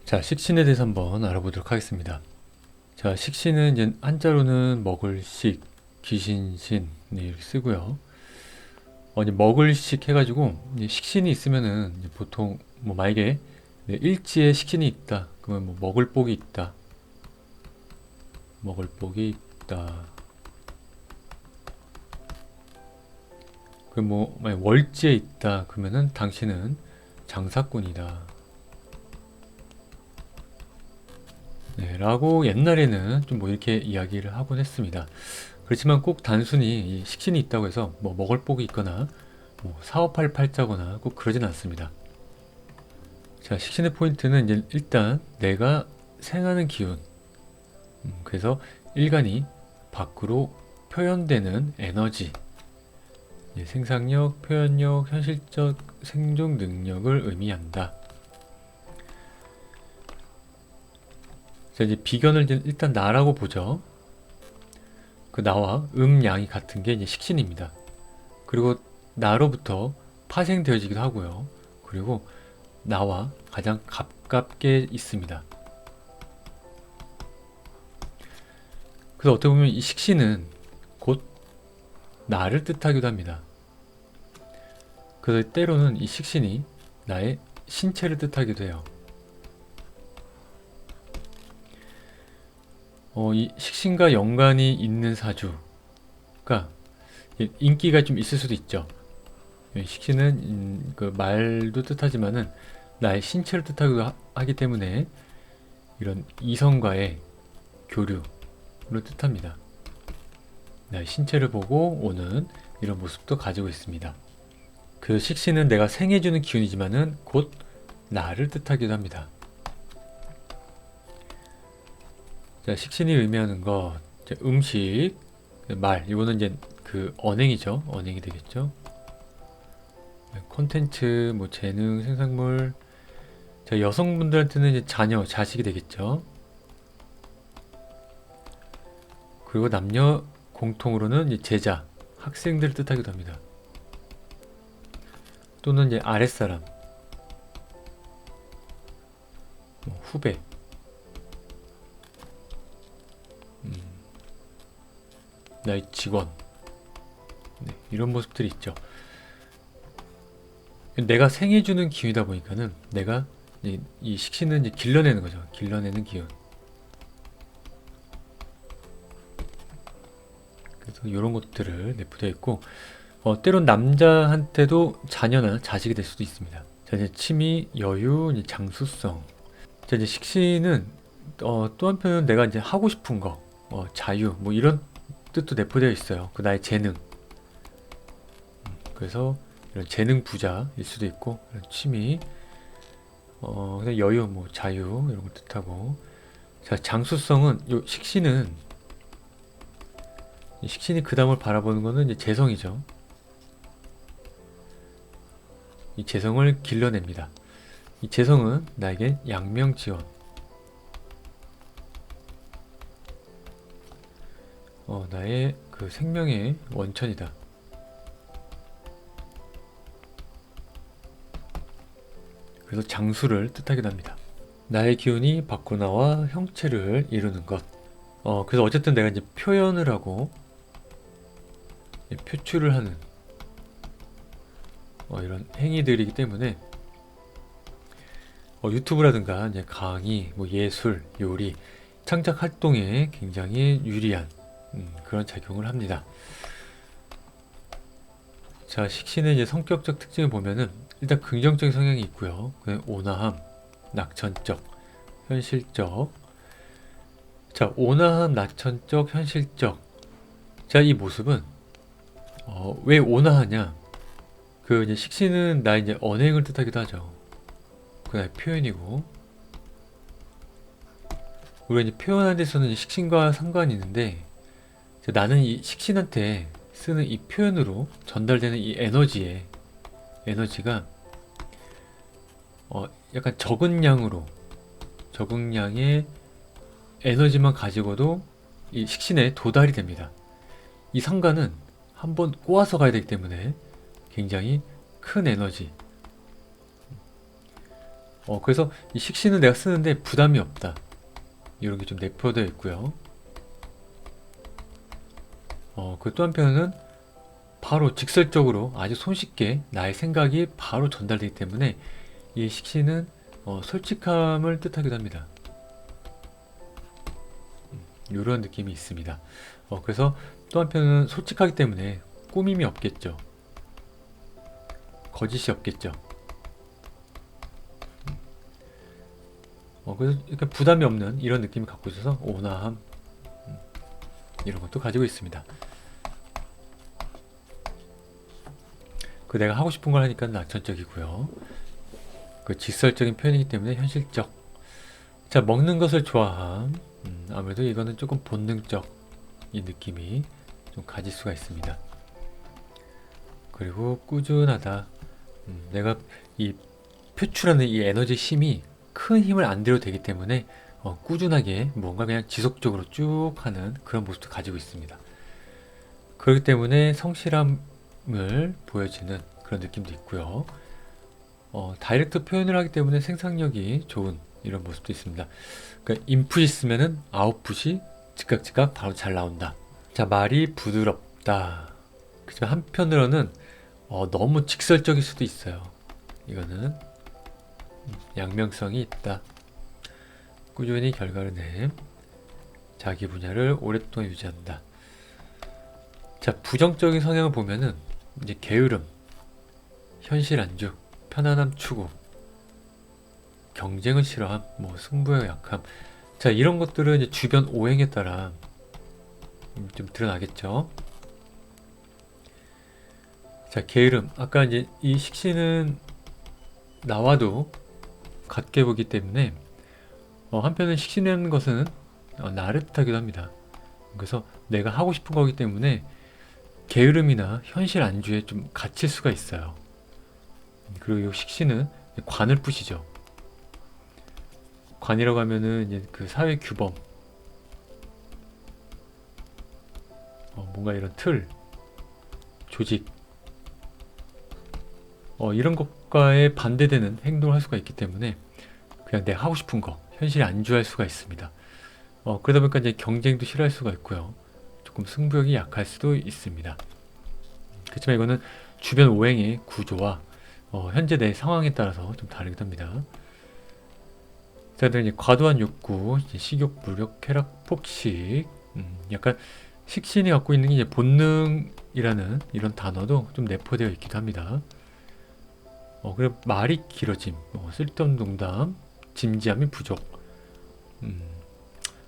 자, 식신에 대해서 한번 알아보도록 하겠습니다. 자, 식신은 이제 한자로는 먹을 식, 귀신신 네, 이렇게 쓰고요. 이제 먹을 식 해가지고 이제 식신이 있으면은 이제 보통 뭐 만약에 네, 일지에 식신이 있다. 그러면 뭐 먹을 복이 있다. 먹을 복이 있다. 그럼 뭐 만약 월지에 있다. 그러면은 당신은 장사꾼이다. 네, 라고 옛날에는 좀 뭐 이렇게 이야기를 하곤 했습니다. 그렇지만 꼭 단순히 이 식신이 있다고 해서 뭐 먹을 복이 있거나 뭐 사업할 팔자거나 꼭 그러진 않습니다. 자, 식신의 포인트는 이제 일단 내가 생하는 기운. 그래서 일간이 밖으로 표현되는 에너지, 생산력, 표현력, 현실적 생존 능력을 의미한다. 자, 이제 비견을 이제 일단 나라고 보죠. 그 나와 양이 같은 게 이제 식신입니다. 그리고 나로부터 파생되어지기도 하고요. 그리고 나와 가장 가깝게 있습니다. 그래서 어떻게 보면 이 식신은 곧 나를 뜻하기도 합니다. 그래서 때로는 이 식신이 나의 신체를 뜻하기도 해요. 이 식신과 연관이 있는 사주가 인기가 좀 있을 수도 있죠. 식신은 그 말도 뜻하지만은 나의 신체를 뜻하기도 하기 때문에 이런 이성과의 교류를 뜻합니다. 나의 신체를 보고 오는 이런 모습도 가지고 있습니다. 그 식신은 내가 생해주는 기운이지만은 곧 나를 뜻하기도 합니다. 자, 식신이 의미하는 것, 음식, 말, 이거는 이제 그 언행이죠. 언행이 되겠죠. 콘텐츠, 뭐 재능, 생산물. 자, 여성분들한테는 이제 자녀, 자식이 되겠죠. 그리고 남녀 공통으로는 이제 제자, 학생들을 뜻하기도 합니다. 또는 이제 아랫사람, 후배, 나의 직원, 네, 이런 모습들이 있죠. 내가 생해주는 기운이다 보니까는 내가 이 식신은 이제 길러내는 거죠. 길러내는 기운. 그래서 이런 것들을 내포되어 있고, 때론 남자한테도 자녀나 자식이 될 수도 있습니다. 자, 이제 취미, 여유, 이제 장수성. 자, 이제 식신은 또 한편은 내가 이제 하고 싶은 거, 자유, 뭐 이런 뜻도 내포되어 있어요. 그 나의 재능. 그래서 이런 재능 부자일 수도 있고, 이런 취미, 그냥 여유, 뭐 자유 이런 걸 뜻하고. 자, 장수성은 요 식신은 이 식신이 그 다음을 바라보는 거는 이제 재성이죠. 이 재성을 길러냅니다. 이 재성은 나에게 양명지원, 나의 그 생명의 원천이다. 그래서 장수를 뜻하기도 합니다. 나의 기운이 밖으로 나와 형체를 이루는 것. 그래서 어쨌든 내가 이제 표현을 하고 표출을 하는 이런 행위들이기 때문에 유튜브라든가 이제 강의, 뭐 예술, 요리, 창작 활동에 굉장히 유리한 그런 작용을 합니다. 자, 식신의 이제 성격적 특징을 보면은 일단 긍정적인 성향이 있고요. 온화함, 낙천적, 현실적. 자, 온화함, 낙천적, 현실적. 자, 이 모습은 왜 온화하냐? 그 이제 식신은 나의 이제 언행을 뜻하기도 하죠. 그 나의 표현이고. 우리가 이제 표현하는 데서는 식신과 상관이 있는데 나는 이 식신한테 쓰는 이 표현으로 전달되는 이 에너지가 약간 적은 양의 에너지만 가지고도 이 식신에 도달이 됩니다. 이 상관은 한번 꼬아서 가야 되기 때문에 굉장히 큰 에너지, 그래서 이 식신은 내가 쓰는데 부담이 없다. 이런 게 좀 내포되어 있고요. 그 또 한편은 바로 직설적으로 아주 손쉽게 나의 생각이 바로 전달되기 때문에 이 식신은 솔직함을 뜻하기도 합니다. 이런 느낌이 있습니다. 그래서 또 한편은 솔직하기 때문에 꾸밈이 없겠죠. 거짓이 없겠죠. 그래서 이렇게 부담이 없는 이런 느낌을 갖고 있어서 온화함 이런 것도 가지고 있습니다. 그 내가 하고 싶은 걸 하니까 낙천적이고요. 그 직설적인 표현이기 때문에 현실적. 자, 먹는 것을 좋아함. 아무래도 이거는 조금 본능적 이 느낌이 좀 가질 수가 있습니다. 그리고 꾸준하다. 내가 이 표출하는 이 에너지 힘이 큰 힘을 안 들여도 되기 때문에 꾸준하게 뭔가 그냥 지속적으로 쭉 하는 그런 모습도 가지고 있습니다. 그렇기 때문에 성실함을 보여지는 그런 느낌도 있고요. 다이렉트 표현을 하기 때문에 생산력이 좋은 이런 모습도 있습니다. 그러니까 인풋이 있으면은 아웃풋이 즉각 바로 잘 나온다. 자, 말이 부드럽다. 그렇지만 한편으로는 너무 직설적일 수도 있어요. 이거는 양면성이 있다. 꾸준히 결과를 내 자기 분야를 오랫동안 유지한다. 자, 부정적인 성향을 보면은 이제 게으름, 현실 안주, 편안함 추구, 경쟁을 싫어함, 뭐 승부에 약함. 자, 이런 것들은 이제 주변 오행에 따라 좀 드러나겠죠. 자, 게으름. 아까 이제 이 식신은 나와도 같게 보기 때문에 한편은 식신이라는 것은 나를 뜻하기도 합니다. 그래서 내가 하고 싶은 거기 때문에 게으름이나 현실 안주에 좀 갇힐 수가 있어요. 그리고 이 식신은 관을 뿌시죠. 관이라고 하면은 이제 그 사회 규범, 뭔가 이런 틀, 조직, 이런 것과의 반대되는 행동을 할 수가 있기 때문에 그냥 내가 하고 싶은 거, 현실에 안주할 수가 있습니다. 그러다 보니까 이제 경쟁도 싫어할 수가 있고요. 조금 승부욕이 약할 수도 있습니다. 그렇지만 이거는 주변 오행의 구조와 현재 내 상황에 따라서 좀 다르기도 합니다. 자, 이제 과도한 욕구, 이제 식욕, 무력, 쾌락, 폭식, 약간 식신이 갖고 있는 게 이제 본능이라는 이런 단어도 좀 내포되어 있기도 합니다. 그리고 말이 길어짐, 쓸데없는 농담, 진지함이 부족.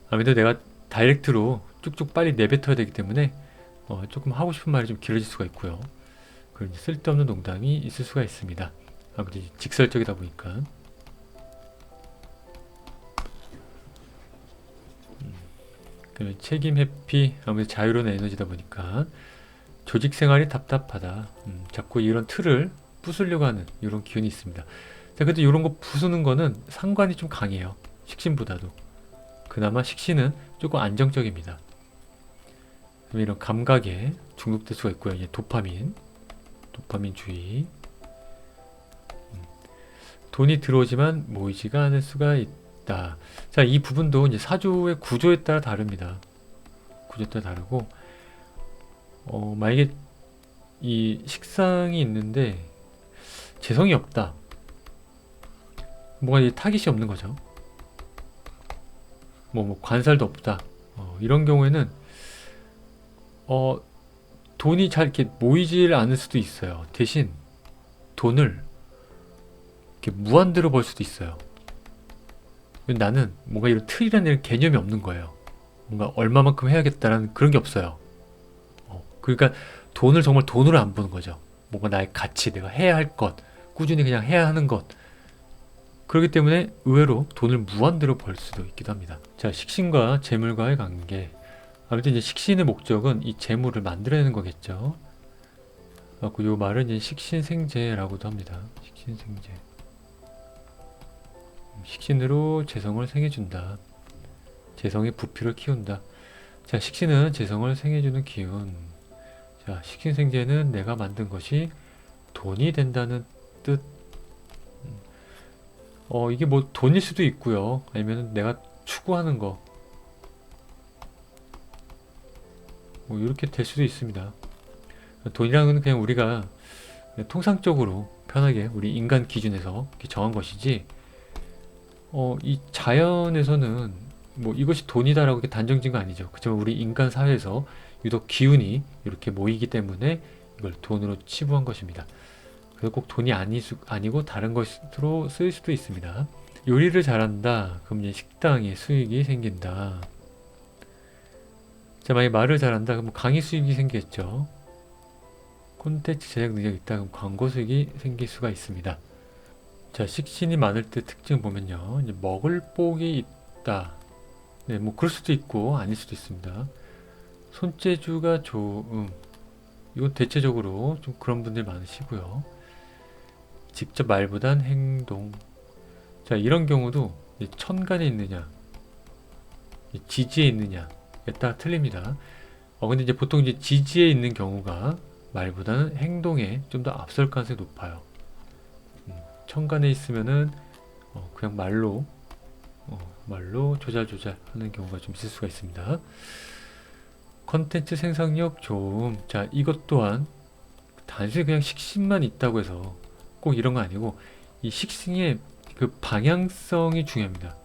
아무래도 내가 다이렉트로 쭉쭉 빨리 내뱉어야 되기 때문에 조금 하고 싶은 말이 좀 길어질 수가 있고요. 그리고 쓸데없는 농담이 있을 수가 있습니다. 아무래도 직설적이다 보니까. 책임 회피, 아무래도 자유로운 에너지다 보니까 조직 생활이 답답하다. 자꾸 이런 틀을 부수려고 하는 이런 기운이 있습니다. 자, 그래도 이런 거 부수는 거는 상관이 좀 강해요. 식신보다도. 그나마 식신은 조금 안정적입니다. 이런 감각에 중독될 수가 있고요. 이제 도파민 주의. 돈이 들어오지만 모이지가 않을 수가 있다. 자, 이 부분도 이제 사주의 구조에 따라 다릅니다. 구조에 따라 다르고, 만약에 이 식상이 있는데 재성이 없다. 뭔가 이제 타깃이 없는 거죠. 뭐 관살도 없다. 이런 경우에는 돈이 잘 이렇게 모이질 않을 수도 있어요. 대신 돈을 이렇게 무한대로 벌 수도 있어요. 나는 뭔가 이런 틀이라는 개념이 없는 거예요. 뭔가 얼마만큼 해야겠다라는 그런 게 없어요. 그러니까 돈을 정말 돈으로 안 버는 거죠. 뭔가 나의 가치, 내가 해야 할 것, 꾸준히 그냥 해야 하는 것. 그렇기 때문에 의외로 돈을 무한대로 벌 수도 있기도 합니다. 자, 식신과 재물과의 관계. 아무래도 이제 식신의 목적은 이 재물을 만들어내는 거겠죠. 이 말은 이제 식신생재라고도 합니다. 식신생재. 식신으로 재성을 생해준다. 재성의 부피를 키운다. 자, 식신은 재성을 생해주는 기운. 자, 식신생재는 내가 만든 것이 돈이 된다는 뜻. 이게 뭐 돈일 수도 있고요. 아니면 내가 추구하는 거, 뭐 이렇게 될 수도 있습니다. 돈이라는 건 그냥 우리가 통상적으로 편하게 우리 인간 기준에서 이렇게 정한 것이지, 이 자연에서는 뭐 이것이 돈이다라고 이렇게 단정 지은 거 아니죠. 그렇지만 우리 인간 사회에서 유독 기운이 이렇게 모이기 때문에 이걸 돈으로 치부한 것입니다. 그래서 꼭 돈이 아니고 다른 것으로 쓰일 수도 있습니다. 요리를 잘한다. 그럼 이제 식당에 수익이 생긴다. 자, 만약에 말을 잘한다. 그럼 강의 수익이 생기겠죠. 콘텐츠 제작 능력이 있다. 그럼 광고 수익이 생길 수가 있습니다. 자, 식신이 많을 때 특징 보면요. 이제 먹을 복이 있다. 네, 뭐 그럴 수도 있고 아닐 수도 있습니다. 손재주가 좋음. 이건 대체적으로 좀 그런 분들 많으시고요. 직접 말보단 행동. 자, 이런 경우도 천간에 있느냐, 지지에 있느냐에 따라 틀립니다. 근데 이제 보통 이제 지지에 있는 경우가 말보다는 행동에 좀 더 앞설 가능성이 높아요. 천간에 있으면은 그냥 말로 조잘조잘 하는 경우가 좀 있을 수가 있습니다. 컨텐츠 생산력 좋음. 자, 이것 또한 단순히 그냥 식신만 있다고 해서 꼭 이런 거 아니고 이 식신의 그 방향성이 중요합니다.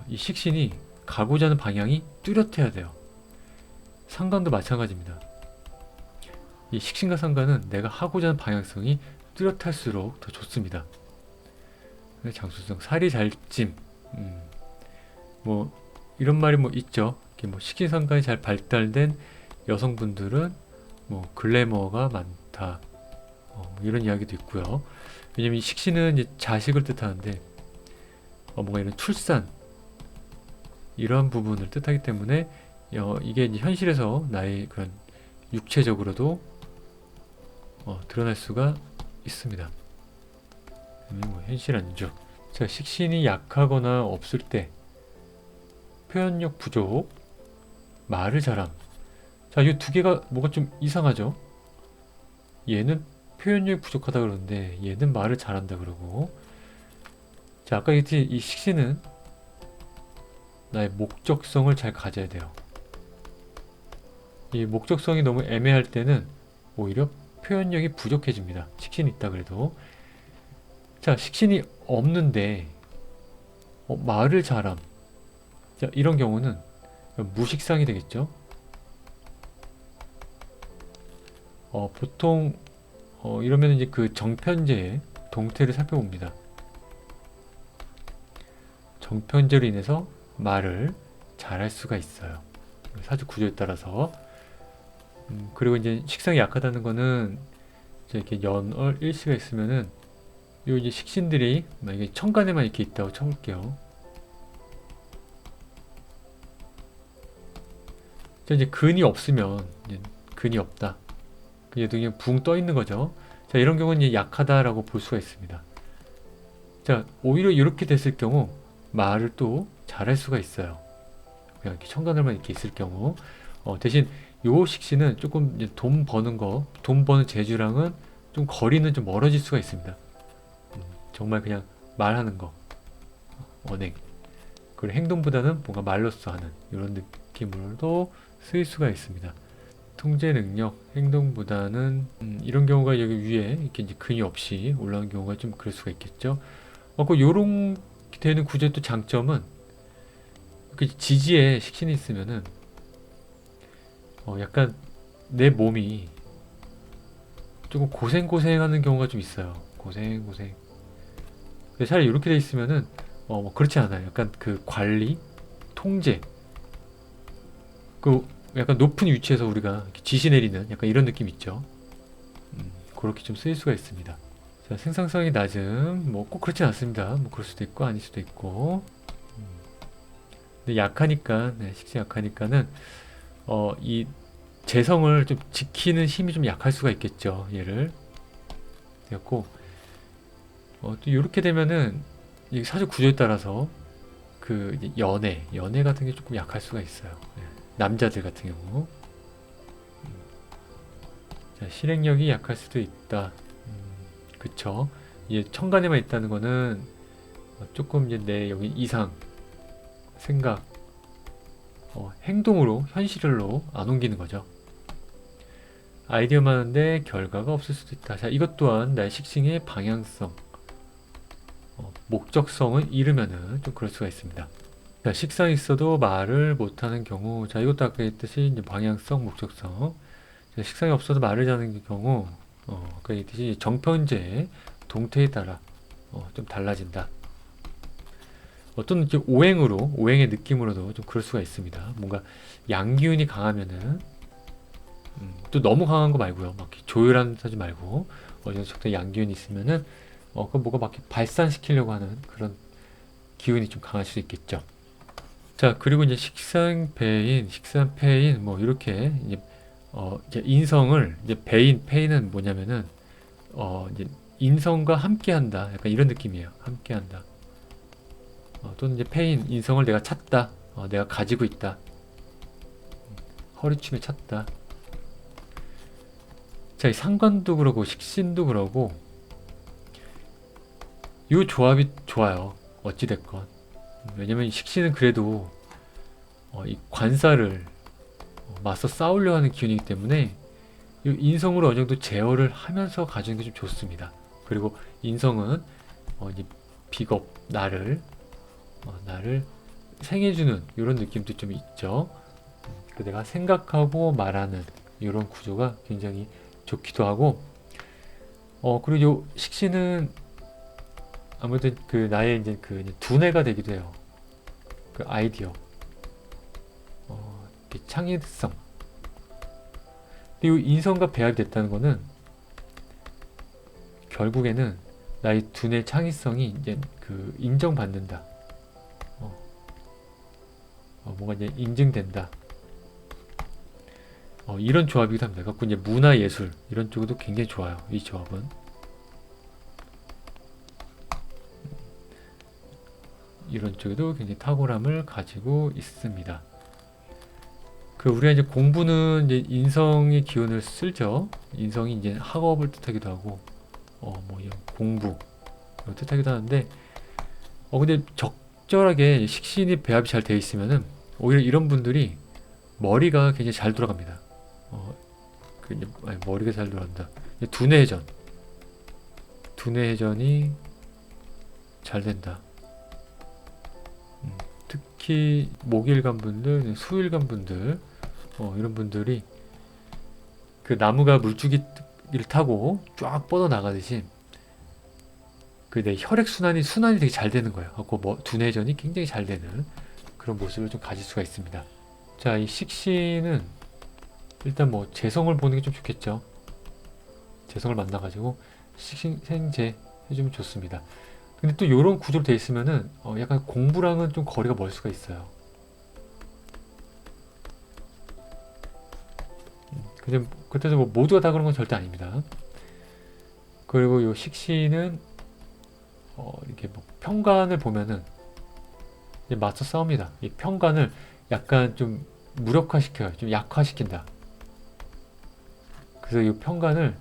이 식신이 가고자 하는 방향이 뚜렷해야 돼요. 상관도 마찬가지입니다. 이 식신과 상관은 내가 하고자 하는 방향성이 뚜렷할수록 더 좋습니다. 장수성, 살이 잘 찜. 뭐 이런 말이 뭐 있죠. 이렇게 뭐 식신상관이 잘 발달된 여성분들은 뭐 글래머가 많다. 뭐 이런 이야기도 있고요. 왜냐면 이 식신은 이제 자식을 뜻하는데 뭔가 이런 출산 이러한 부분을 뜻하기 때문에 이게 이제 현실에서 나의 그런 육체적으로도 드러날 수가 있습니다. 뭐 현실 안죠. 자, 식신이 약하거나 없을 때 표현력 부족, 말을 잘함. 자, 이 두 개가 뭐가 좀 이상하죠? 얘는 표현력이 부족하다 그러는데 얘는 말을 잘한다 그러고. 자, 아까 얘기했듯이 이 식신은 나의 목적성을 잘 가져야 돼요. 이 목적성이 너무 애매할 때는 오히려 표현력이 부족해집니다. 식신이 있다 그래도. 자, 식신이 없는데 말을 잘함. 자, 이런 경우는 무식상이 되겠죠. 보통 이러면 이제 그 정편제의 동태를 살펴봅니다. 정편제로 인해서 말을 잘할 수가 있어요. 사주 구조에 따라서. 그리고 이제 식상이 약하다는 거는 이제 이렇게 연월 일시가 있으면은 요 이제 식신들이 만약에 천간에만 이렇게 있다고 쳐볼게요. 자, 이제 근이 없으면 이제 근이 없다. 얘도 그냥 붕 떠 있는 거죠. 자, 이런 경우는 이제 약하다라고 볼 수가 있습니다. 자, 오히려 이렇게 됐을 경우 말을 또 잘할 수가 있어요. 그냥 이렇게 천간에만 이렇게 있을 경우. 대신 요 식신은 조금 이제 돈 버는 재주랑은 좀 거리는 좀 멀어질 수가 있습니다. 정말 그냥 말하는 거, 언행. 그리고 행동보다는 뭔가 말로써 하는 이런 느낌으로도 쓰일 수가 있습니다. 통제 능력, 행동보다는 이런 경우가 여기 위에 이렇게 이제 근이 없이 올라오는 경우가 좀 그럴 수가 있겠죠. 요런 되는 구조의 또 장점은 그 지지에 식신이 있으면은 약간 내 몸이 조금 고생하는 경우가 좀 있어요. 고생. 근데 차라리 이렇게 돼 있으면은 뭐 그렇지 않아요. 약간 그 관리, 통제, 그 약간 높은 위치에서 우리가 지시 내리는 약간 이런 느낌 있죠. 그렇게 좀 쓰일 수가 있습니다. 자, 생산성이 낮음, 뭐 꼭 그렇진 않습니다. 뭐 그럴 수도 있고 아닐 수도 있고. 근데 약하니까, 식신 약하니까는 이 재성을 좀 지키는 힘이 좀 약할 수가 있겠죠. 얘를. 그래갖고 또 이렇게 되면은 이 사주 구조에 따라서 그 이제 연애 같은 게 조금 약할 수가 있어요. 남자들 같은 경우. 자, 실행력이 약할 수도 있다. 그쵸. 이 천간에만 있다는 거는 조금 이제 내 여기 이상, 생각, 행동으로, 현실로 안 옮기는 거죠. 아이디어 많은데 결과가 없을 수도 있다. 자, 이것 또한 나의 식신의 방향성, 목적성을 잃으면은 좀 그럴 수가 있습니다. 자, 식상이 있어도 말을 못하는 경우, 자, 이것도 아까 했듯이 이제 방향성, 목적성. 자, 식상이 없어도 말을 하는 경우, 아까 했듯이 정편제, 동태에 따라 좀 달라진다. 어떤 이제 오행으로, 오행의 느낌으로도 좀 그럴 수가 있습니다. 뭔가 양기운이 강하면은, 또 너무 강한 거 말고요. 막 조율하는 하지 말고, 어느 정도 적당히 양기운이 있으면은, 그 뭐가 막 발산시키려고 하는 그런 기운이 좀 강할 수 있겠죠. 자, 그리고 이제 식상배인, 식상패인, 뭐, 이렇게, 이제 인성을, 이제 배인, 패인은 뭐냐면은, 이제 인성과 함께 한다. 약간 이런 느낌이에요. 함께 한다. 또는 이제 패인, 인성을 내가 찾다. 내가 가지고 있다. 허리춤에 찾다. 자, 이 상관도 그러고, 식신도 그러고, 이 조합이 좋아요. 어찌됐건. 왜냐면 이 식신은 그래도 이 관사를 맞서 싸우려 하는 기운이기 때문에 이 인성으로 어느 정도 제어를 하면서 가지는 게 좀 좋습니다. 그리고 인성은 이제 비겁, 나를 생해주는 이런 느낌도 좀 있죠. 그 내가 생각하고 말하는 이런 구조가 굉장히 좋기도 하고, 그리고 요 식신은 아무튼 그 나의 이제 그 두뇌가 되기도 해요. 그 아이디어, 창의성. 그리고 인성과 배합이 됐다는 거는 결국에는 나의 두뇌 창의성이 이제 그 인정받는다. 뭔가 이제 인증된다. 이런 조합이기도 합니다. 갖고 이제 문화 예술 이런 쪽도 굉장히 좋아요. 이 조합은. 이런 쪽에도 굉장히 탁월함을 가지고 있습니다. 그 우리가 이제 공부는 이제 인성의 기운을 쓰죠. 인성이 이제 학업을 뜻하기도 하고, 뭐 이런 공부 뜻하기도 하는데, 근데 적절하게 식신이 배합이 잘 되어 있으면은 오히려 이런 분들이 머리가 굉장히 잘 돌아갑니다. 머리가 잘 돌아간다. 두뇌회전이 잘 된다. 특히 목일간 분들, 수일간 분들, 이런 분들이 그 나무가 물줄기를 타고 쫙 뻗어 나가듯이 그 내 혈액 순환이 되게 잘 되는 거예요. 그 두뇌전이 굉장히 잘 되는 그런 모습을 좀 가질 수가 있습니다. 자, 이 식신은 일단 뭐 재성을 보는 게 좀 좋겠죠. 재성을 만나가지고 식신생재 해주면 좋습니다. 근데 또 이런 구조로 돼 있으면은 약간 공부랑은 좀 거리가 멀 수가 있어요. 근데 그때도 뭐 모두가 다 그런 건 절대 아닙니다. 그리고 이 식신은 이렇게 뭐 평간을 보면은 이제 맞서 싸웁니다. 이 평간을 약간 좀 무력화시켜요. 좀 약화시킨다. 그래서 이 평간을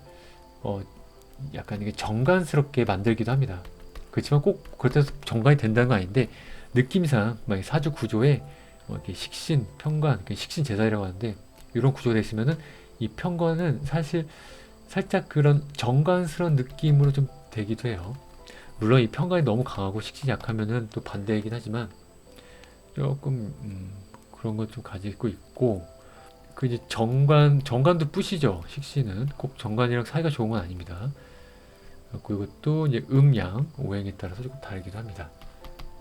약간 이게 정간스럽게 만들기도 합니다. 그렇지만 꼭 그렇다고 해서 정관이 된다는 건 아닌데 느낌상 막 사주 구조에 이렇게 식신, 평관, 식신 제사이라고 하는데 이런 구조가 되어 있으면은 이 평관은 사실 살짝 그런 정관스러운 느낌으로 좀 되기도 해요. 물론 이 평관이 너무 강하고 식신이 약하면은 또 반대이긴 하지만 조금 그런 것 좀 가지고 있고 그 이제 정관도 뿌시죠. 식신은 꼭 정관이랑 사이가 좋은 건 아닙니다. 그리고 이것도 이제 음양 오행에 따라서 조금 다르기도 합니다.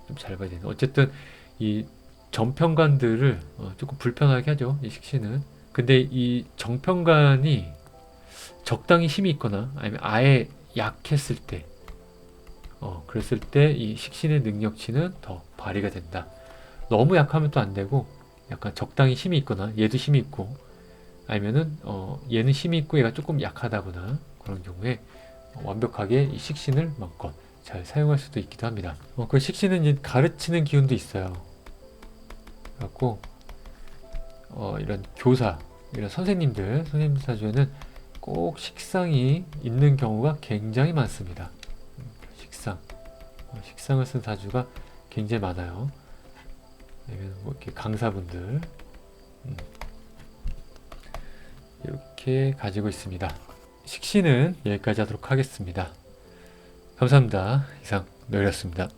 좀 잘 봐야 되는. 어쨌든 이 정평관들을 조금 불편하게 하죠. 이 식신은. 근데 이 정평관이 적당히 힘이 있거나 아니면 아예 약했을 때, 그랬을 때 이 식신의 능력치는 더 발휘가 된다. 너무 약하면 또 안 되고 약간 적당히 힘이 있거나 얘도 힘이 있고 아니면은 얘는 힘이 있고 얘가 조금 약하다거나 그런 경우에 완벽하게 이 식신을 마음껏 잘 사용할 수도 있기도 합니다. 그 식신은 이제 가르치는 기운도 있어요. 그래갖고 이런 교사, 이런 선생님 사주에는 꼭 식상이 있는 경우가 굉장히 많습니다. 식상을 쓴 사주가 굉장히 많아요. 뭐 이렇게 강사분들 이렇게 가지고 있습니다. 식신은 여기까지 하도록 하겠습니다. 감사합니다. 이상 노일이었습니다.